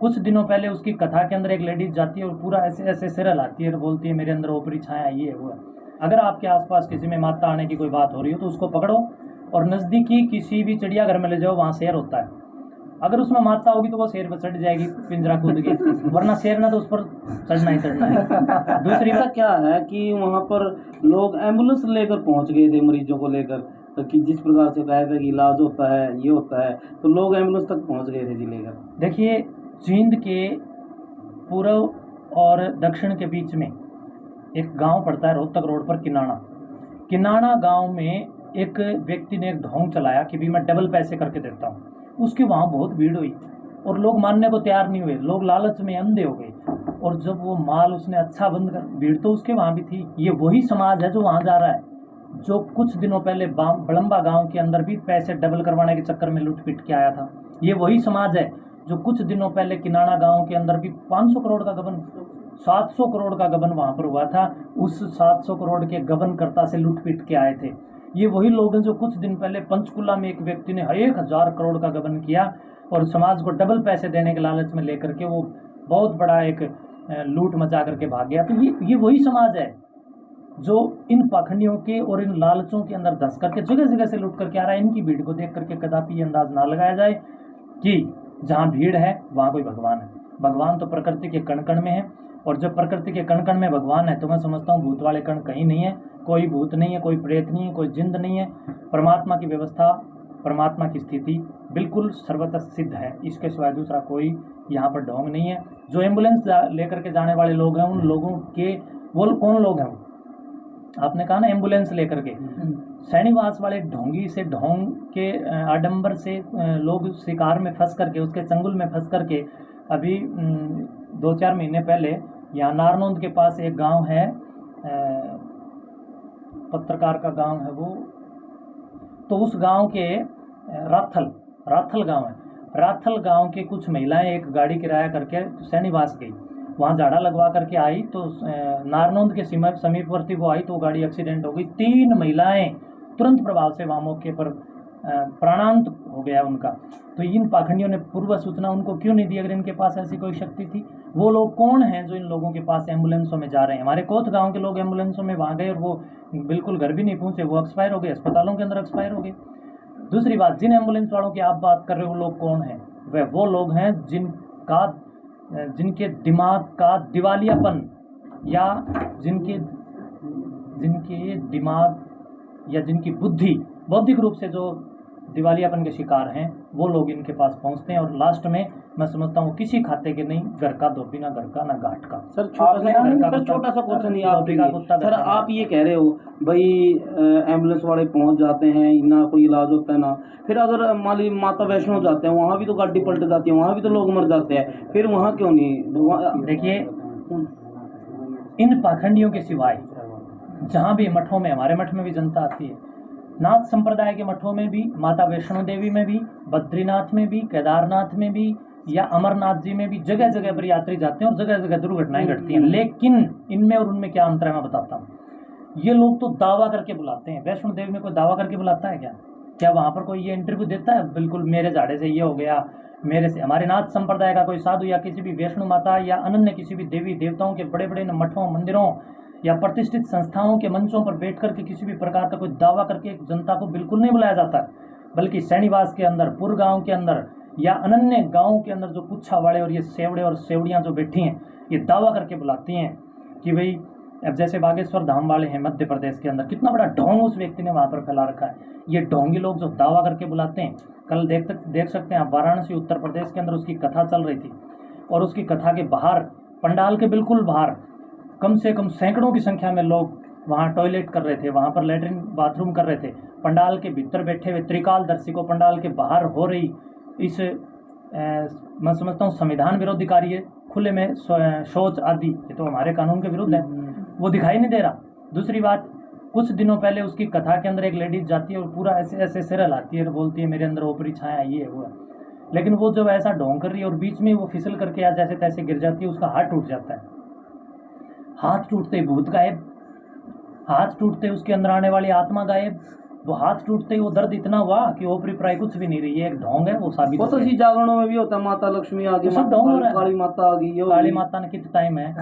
कुछ दिनों पहले उसकी कथा के अंदर एक लेडीज जाती है और पूरा ऐसे ऐसे सिर हिलाती है और बोलती है मेरे अंदर ऊपरी छाया ये है वो है। अगर आपके आसपास किसी में माता आने की कोई बात हो रही हो तो उसको पकड़ो और नज़दीकी किसी भी चिड़ियाघर में ले जाओ, वहाँ शेर होता है। अगर उसमें माता होगी तो वो शेर पर चढ़ जाएगी पिंजरा कूद के, वरना शेर ना तो उस पर चढ़ना ही चढ़ना है। दूसरी ऐसा बात क्या है कि वहाँ पर लोग एम्बुलेंस लेकर पहुँच गए थे मरीजों को लेकर, तो कि जिस प्रकार से कहा था कि इलाज होता है ये होता है, तो लोग एम्बुलेंस तक पहुँच गए थे जी लेकर। देखिए, जींद के पूर्व और दक्षिण के बीच में एक गांव पड़ता है रोहतक रोड पर, किनाना गांव में एक व्यक्ति ने एक ढोंग चलाया कि भी मैं डबल पैसे करके देता हूँ। उसकी वहाँ बहुत भीड़ हुई और लोग मानने को तैयार नहीं हुए, लोग लालच में अंधे हो गए। और जब वो माल उसने अच्छा बंद कर, भीड़ तो उसके वहाँ भी थी। ये वही समाज है जो वहाँ जा रहा है, जो कुछ दिनों पहले बड़म्बा गांव के अंदर भी पैसे डबल करवाने के चक्कर में लूट पीट के आया था। ये वही समाज है जो कुछ दिनों पहले किनाना गांव के अंदर भी 500 करोड़ का गबन, 700 करोड़ का गबन वहां पर हुआ था। उस 700 करोड़ के गबनकर्ता से लूट पीट के आए थे। ये वही लोग हैं जो कुछ दिन पहले पंचकुला में एक व्यक्ति ने 1000 करोड़ का गबन किया और समाज को डबल पैसे देने के लालच में लेकर के वो बहुत बड़ा एक लूट मचा करके भाग गया। तो ये वही समाज है जो इन पाखंडियों के और इन लालचों के अंदर धंस करके जगह जगह से लूट करके आ रहा है। इनकी भीड़ को देख करके कदापि अंदाज ना लगाया जाए कि जहाँ भीड़ है वहाँ कोई भगवान है। भगवान तो प्रकृति के कण कण में है, और जब प्रकृति के कण कण में भगवान है तो मैं समझता हूँ भूत वाले कण कहीं नहीं है। कोई भूत नहीं है, कोई प्रेत नहीं है, कोई जिंद नहीं है। परमात्मा की व्यवस्था, परमात्मा की स्थिति बिल्कुल सर्वतः सिद्ध है। इसके सिवाय दूसरा कोई यहाँ पर ढोंग नहीं है। जो एम्बुलेंस लेकर के जाने वाले लोग हैं, उन लोगों के वो कौन लोग हैं? आपने कहा ना एम्बुलेंस लेकर के, सैनीवास वाले ढोंगी से, ढोंग के आडंबर से लोग शिकार में फंस करके, उसके चंगुल में फंस करके अभी 2-4 महीने पहले यहाँ नारनौंद के पास एक गांव है, पत्रकार का गांव है वो, तो उस गांव के राथल गांव है, राथल गांव के कुछ महिलाएं एक गाड़ी किराया करके सैनीवास गई, वहाँ झाड़ा लगवा करके आई तो नारनौंद के समीपवर्ती वो आई तो गाड़ी एक्सीडेंट हो गई। 3 महिलाएं तुरंत प्रभाव से वहाँ मौके पर प्राणांत हो गया उनका। तो इन पाखंडियों ने पूर्व सूचना उनको क्यों नहीं दी? अगर इनके पास ऐसी कोई शक्ति थी। वो लोग कौन हैं जो इन लोगों के पास एम्बुलेंसों में जा रहे हैं? हमारे कोत गांव के लोग एम्बुलेंसों में वहाँ गए और वो बिल्कुल घर भी नहीं पहुँचे, वो एक्सपायर हो गए, अस्पतालों के अंदर एक्सपायर हो गए। दूसरी बात, जिन एम्बुलेंस वालों की आप बात कर रहे हो वो लोग कौन हैं? वह वो लोग हैं जिनके दिमाग का दिवालियापन, या जिनके दिमाग या जिनकी बुद्धि बौद्धिक रूप से जो दिवालियापन के शिकार हैं, वो लोग इनके पास पहुंचते हैं। और लास्ट में मैं समझता हूँ किसी खाते के नहीं, घर का धोबी ना घर का ना घाट का। सर छोटा सा क्वेश्चन सर, आप ये कह रहे हो भाई एम्बुलेंस वाले पहुंच जाते हैं ना, कोई इलाज होता है ना, फिर अगर मान लीजिए माता वैष्णो जाते हैं वहाँ भी तो गाड़ी पलट जाती है, वहाँ भी तो लोग मर जाते हैं, फिर वहाँ क्यों नहीं? देखिए, इन पाखंडियों के सिवाय जहाँ भी मठों में, हमारे मठ में भी जनता आती है, नाथ संप्रदाय के मठों में भी, माता वैष्णो देवी में भी, बद्रीनाथ में भी, केदारनाथ में भी, या अमरनाथ जी में भी जगह जगह पर यात्री जाते हैं और जगह जगह दुर्घटनाएं घटती हैं। लेकिन इनमें और उनमें क्या अंतर है मैं बताता हूँ। ये लोग तो दावा करके बुलाते हैं। वैष्णो देवी में कोई दावा करके बुलाता है क्या? क्या वहाँ पर कोई ये इंटरव्यू देता है बिल्कुल मेरे झाड़े से ये हो गया, मेरे से? हमारे नाथ संप्रदाय का कोई साधु या किसी भी वैष्णो माता या अनन्य किसी भी देवी देवताओं के बड़े बड़े मठों, मंदिरों या प्रतिष्ठित संस्थाओं के मंचों पर बैठ करके किसी भी प्रकार का कोई दावा करके जनता को बिल्कुल नहीं बुलाया जाता। बल्कि सैनीवास के अंदर, पुर गाँव के अंदर या अनन्य गाँव के अंदर जो पुच्छा वाले और ये सेवड़े और सेवड़ियाँ जो बैठी हैं, ये दावा करके बुलाती हैं कि भाई, अब जैसे बागेश्वर धाम वाले हैं मध्य प्रदेश के अंदर, कितना बड़ा ढोंग उस व्यक्ति ने वहाँ पर फैला रखा है। ये ढोंगी लोग जो दावा करके बुलाते हैं, कल देख सकते हैं आप, वाराणसी उत्तर प्रदेश के अंदर उसकी कथा चल रही थी और उसकी कथा के बाहर, पंडाल के बिल्कुल बाहर, कम से कम सैकड़ों की संख्या में लोग वहाँ टॉयलेट कर रहे थे, वहाँ पर लेटरिन बाथरूम कर रहे थे। पंडाल के भीतर बैठे हुए त्रिकालदर्शी को पंडाल के बाहर हो रही इस मैं समझता हूँ संविधान विरोधी कार्य, खुले में शौच आदि, ये तो हमारे कानून के विरुद्ध है, वो दिखाई नहीं दे रहा। दूसरी बात, कुछ दिनों पहले उसकी कथा के अंदर एक लेडीज जाती है और पूरा ऐसे ऐसे सिर हिलाती है और बोलती है मेरे अंदर ऊपरी छाया ये है वो है। लेकिन वो जब ऐसा ढोंग कर रही है और बीच में वो फिसल करके या जैसे तैसे गिर जाती है, उसका हाथ टूट जाता है। हाथ टूटते भूत गायब, हाथ टूटते उसके अंदर आने वाली आत्मा गायब, वो हाथ टूटते ही वो दर्द इतना हुआ कि ओपरी प्राय कुछ भी नहीं रही है, एक ढोंग है, वो साबित वो तो जी जागरणों में भी होता है, माता लक्ष्मी आ गई, सब ढोंग हो रहा है। काली माता आ गई, काली माता ने कितना टाइम है।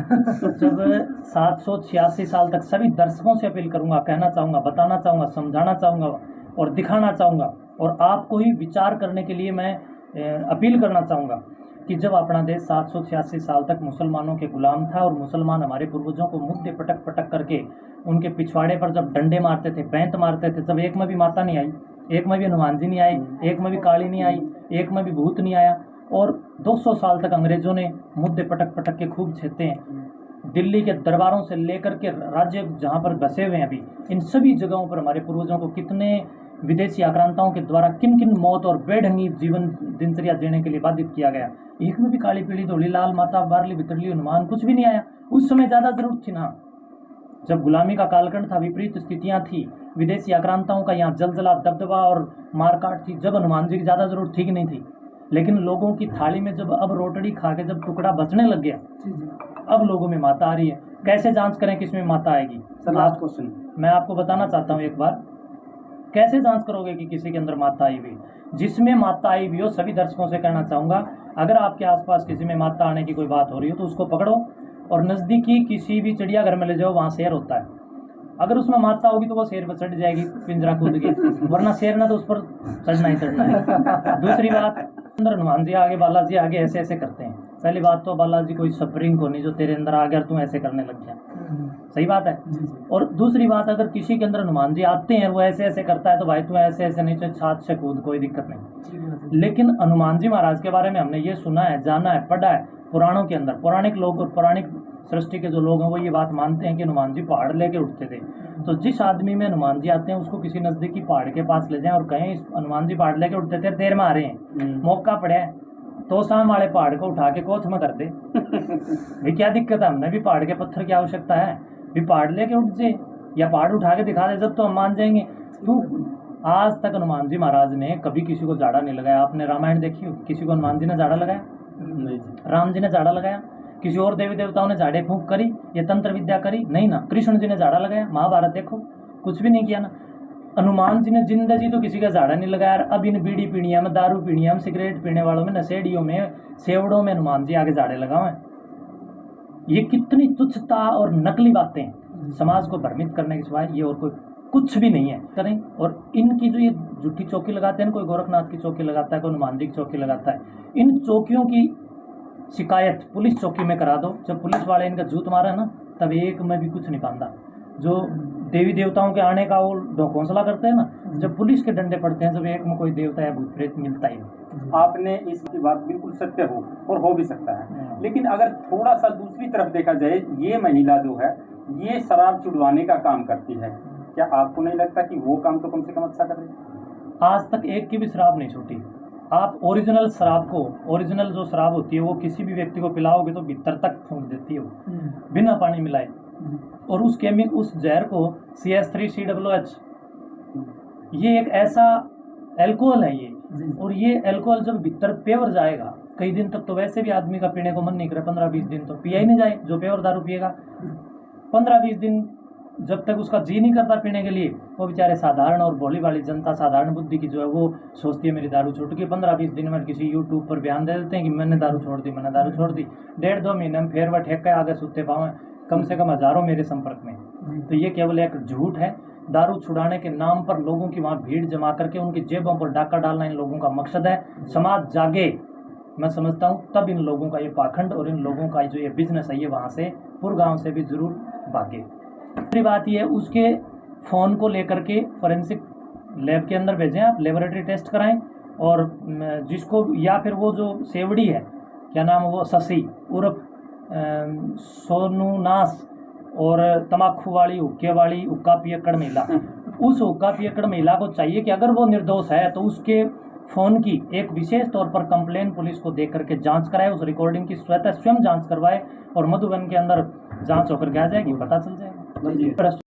जब 786 साल तक सभी दर्शकों से अपील करूंगा, कहना चाहूंगा, बताना चाहूंगा, समझाना चाहूंगा और दिखाना चाहूंगा, और आपको ही विचार करने के लिए मैं अपील करना चाहूंगा कि जब अपना देश 786 साल तक मुसलमानों के गुलाम था और मुसलमान हमारे पूर्वजों को मुद्दे पटक पटक करके उनके पिछवाड़े पर जब डंडे मारते थे, बैंत मारते थे, जब एक में भी माता नहीं आई, एक में भी हनुमान जी नहीं आई, एक में भी काली नहीं आई, एक में भी भूत नहीं आया, और 200 साल तक अंग्रेजों ने मुद्दे पटक पटक के खूब छेते हैं। दिल्ली के दरबारों से लेकर के राज्य जहाँ पर बसे हुए हैं अभी, इन सभी जगहों पर हमारे पूर्वजों को कितने विदेशी आक्रांताओं के द्वारा किन किन मौत और बेढंगी जीवन दिनचर्या जीने के लिए बाधित किया गया। एक में भी काली पीली धोली लाल माता बारली भितरली हनुमान कुछ भी नहीं आया। उस समय ज़्यादा जरूरत थी ना, जब गुलामी का कालखंड था, विपरीत स्थितियां थी, विदेशी आक्रांताओं का यहाँ जलजला दबदबा और मारकाट थी, जब हनुमान जी की ज़्यादा जरूरत थी कि नहीं थी। लेकिन लोगों की थाली में जब अब रोटड़ी खा के जब टुकड़ा बचने लग गया, अब लोगों में माता आ रही है। कैसे जांच करें किसमें माता आएगी? सर लास्ट क्वेश्चन मैं आपको बताना चाहता हूँ एक बार, कैसे जांच करोगे कि किसी के अंदर माता आई हुई? जिसमें माता आई हुई हो, सभी दर्शकों से कहना चाहूँगा, अगर आपके आसपास किसी में माता आने की कोई बात हो रही हो तो उसको पकड़ो और नज़दीकी किसी भी चिड़ियाघर में ले जाओ, वहाँ शेर होता है। अगर उसमें माता होगी तो वो शेर पर चढ़ जाएगी पिंजरा कूद के, वरना शेर ना तो उस पर चढ़ना ही चढ़ना है। दूसरी बात, अंदर हनुमान जी आगे, बालाजी आगे ऐसे ऐसे करते हैं। पहली बात तो बालाजी कोई स्प्रिंग को नहीं जो तेरे अंदर आ गया और तू ऐसे करने लग गया, सही बात है। और दूसरी बात, अगर किसी के अंदर हनुमान जी आते हैं वो ऐसे ऐसे करता है तो भाई तू ऐसे ऐसे नीचे छात से कूद, कोई दिक्कत नहीं। लेकिन हनुमान जी महाराज के बारे में हमने ये सुना है, जाना है, पढ़ा है पुराणों के अंदर। पौराणिक लोग और पौराणिक सृष्टि के जो लोग हैं वो ये बात मानते हैं कि हनुमान जी पहाड़ लेके उठते थे। तो जिस आदमी में हनुमान जी आते हैं उसको किसी नज़दीकी पहाड़ के पास ले जाएं और कहें हनुमान जी पहाड़ लेके उठते थे, देर में आ रहे हैं, मौका पड़े तो शाम वाले पहाड़ को उठा के कोथ में कर दे। भाई क्या दिक्कत है, हमने भी पहाड़ के पत्थर की आवश्यकता है, भी पहाड़ लेके उठ जाए या पहाड़ उठा के दिखा दे, जब तो हम मान जाएंगे। तो आज तक हनुमान जी महाराज ने कभी किसी को झाड़ा नहीं लगाया। आपने रामायण देखी हो, किसी को हनुमान जी ने झाड़ा लगाया? नहीं। राम जी ने झाड़ा लगाया? किसी और देवी देवताओं ने झाड़े फूंक करी, ये तंत्र विद्या करी? नहीं ना। कृष्ण जी ने झाड़ा लगाया? महाभारत देखो, कुछ भी नहीं किया ना। हनुमान जी ने जिंदगी तो किसी का झाड़ा नहीं लगाया। अब इन बीड़ी पीणिया में, दारू पीणिया में, सिगरेट पीने वालों में, नशेड़ियों में, सेवड़ों में हनुमान जी आगे झाड़े लगाओ हैं। ये कितनी तुच्छता और नकली बातें हैं, समाज को भ्रमित करने के सिवाय ये और कोई कुछ भी नहीं है। करें और इनकी जो ये झूठी चौकी लगाते हैं, कोई गोरखनाथ की चौकी लगाता है, कोई हनुमान जी की चौकी लगाता है, इन चौकियों की शिकायत पुलिस चौकी में करा दो। जब पुलिस वाले इनका जूत मारा ना, तब एक में भी कुछ नहीं पाता। जो देवी देवताओं के आने का वो घोंसला करते हैं ना, जब पुलिस के डंडे पड़ते हैं, जब एक में कोई देवता या भूत प्रेत मिलता ही नहीं। आपने इसकी बात बिल्कुल सत्य हो और हो भी सकता है, लेकिन अगर थोड़ा सा दूसरी तरफ देखा जाए, ये महिला जो है ये शराब छुड़वाने का काम करती है, क्या आपको नहीं लगता कि वो काम तो कम से कम अच्छा कर रही है? आज तक एक की भी शराब नहीं छूटी। आप ओरिजिनल शराब को, ओरिजिनल जो शराब होती है वो किसी भी व्यक्ति को पिलाओगे तो भीतर तक फूंक देती है वो, बिना पानी मिलाए। और उस उस जहर को CH3COOH, ये एक ऐसा एल्कोहल है ये, और ये एल्कोहल जब भीतर पेवर जाएगा कई दिन तक, तो वैसे भी आदमी का पीने को मन नहीं करे। 15-20 दिन तो पिया ही नहीं जाए। जो पेवर दारू पिएगा 15-20 दिन जब तक उसका जी नहीं करता पीने के लिए, वो बेचारे साधारण और भोली वाली जनता, साधारण बुद्धि की जो है वो सोचती है मेरी दारू छूट गई। 15-20 दिन में किसी यूट्यूब पर बयान दे देते हैं कि मैंने दारू छोड़ दी, मैंने दारू छोड़ दी। 1.5-2 महीने में फिर वह ठेक आगे सुते पाँव, कम से कम हजारों मेरे संपर्क में। तो ये केवल एक झूठ है। दारू छुड़ाने के नाम पर लोगों की वहाँ भीड़ जमा करके उनकी जेबों पर डाका डालना इन लोगों का मकसद है। समाज जागे, मैं समझता हूँ, तब इन लोगों का ये पाखंड और इन लोगों का जो ये बिजनेस है ये वहाँ से पुरगांव से भी जरूर भागे। दूसरी बात ये, उसके फ़ोन को लेकर के फोरेंसिक लैब के अंदर भेजें, आप लेबोरेटरी टेस्ट कराएं, और जिसको, या फिर वो जो सेवड़ी है, क्या नाम है वो, शशि उर्फ सोनू नास, और तम्बाकू वाली, हुक्के वाली, हुक्का पियक्कड़ महिला, उस हुक्का पियक्कड़ महिला को चाहिए कि अगर वो निर्दोष है तो उसके फ़ोन की एक विशेष तौर पर कंप्लेन पुलिस को दे करके जांच कराए, उस रिकॉर्डिंग की स्वयं जांच करवाए, और मधुबन के अंदर जांच होकर के आ जाएगी, पता चल जाएगा।